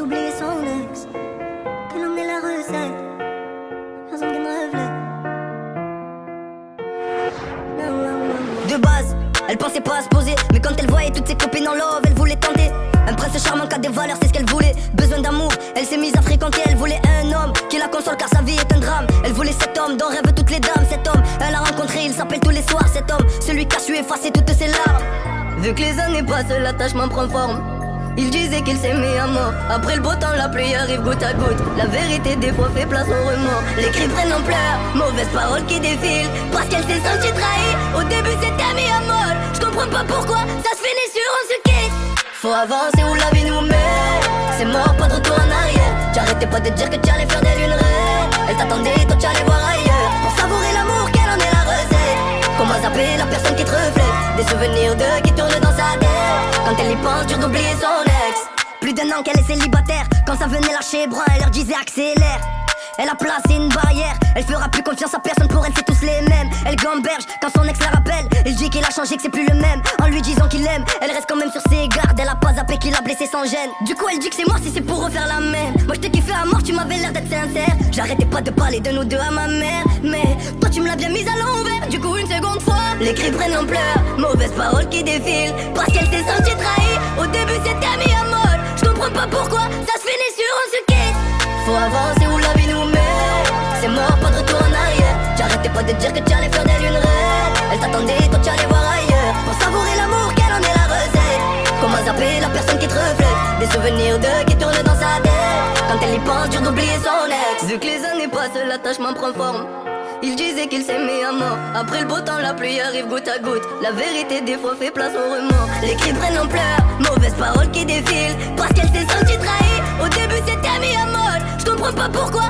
d'oublier son ex. Qu'elle en est la recette. Personne qui me reflète. De base, elle pensait pas à se poser, mais quand elle voyait toutes ses copines en love, elle voulait tenter. Un prince charmant qui a des valeurs, c'est ce qu'elle voulait. Besoin d'amour, elle s'est mise à fréquenter. Elle voulait un homme qui la console car sa vie est un drame. Elle voulait cet homme dont rêvent toutes les dames. Cet homme, elle l'a rencontré, il s'appelle tous les soirs. Cet homme, celui qui a su effacer toutes ses larmes. Vu que les années passent, l'attachement prend forme. Il disait qu'il s'aimait à mort. Après le beau temps, la pluie arrive goutte à goutte. La vérité des fois fait place au remords. Les cris prennent ampleur, mauvaises paroles qui défilent. Parce qu'elle s'est sentie trahie. Au début c'était mis à mort. J'comprends pas pourquoi ça se finit sur on se quitte. Faut avancer où la vie nous met. C'est mort, pas de retour en arrière. J'arrêtais pas de dire que tu allais faire d'elle une reine. Elle t'attendait, toi tu allais voir ailleurs. Pour savourer l'amour, quelle en est la recette. Comment zapper la personne qui te reflète. Des souvenirs d'eux qui tournent dans sa tête. Quand elle y pense, dur d'oublier son ex. Plus d'un an qu'elle est célibataire. Quand ça venait lâcher brun, elle leur disait accélère. Elle a placé une barrière. Elle fera plus confiance à personne, pour elle c'est tous les mêmes. Elle gamberge quand son ex la rappelle. Elle dit qu'il a changé, que c'est plus le même. En lui disant qu'il l'aime, elle reste quand même sur ses gardes. Elle a pas zappé qu'il a blessé sans gêne. Du coup elle dit que c'est moi si c'est pour refaire la même. Moi je t'ai kiffé à mort, tu m'avais l'air d'être sincère. J'arrêtais pas de parler de nous deux à ma mère. Mais toi tu me l'as bien mise à l'envers. Du coup une seconde fois, les cris prennent ampleur. Mauvaises paroles qui défilent. Parce qu'elle s'est sentie trahie. Au début c'était mis à mort. Je comprends pas pourquoi ça se finit sur on se quitte. Faut avancer où la vie nous met. C'est mort, pas de retour en arrière. J'arrêtais pas de dire que tu allais faire d'elle une reine. Elle t'attendait, toi tu allais voir ailleurs. Pour savourer l'amour, quelle en est la recette. Comment zapper la personne qui te reflète. Des souvenirs d'eux qui tournent dans sa tête. Quand elle y pense, dur d'oublier son ex. Vu que les années passent, l'attachement prend forme. Il disait qu'il s'aimait à mort. Après le beau temps, la pluie arrive goutte à goutte. La vérité des fois fait place au remords. Les cris prennent ampleur, mauvaises paroles qui défilent. Parce qu'elle s'est sentie trahie. Au début c'était mis à mode. Je comprends pas pourquoi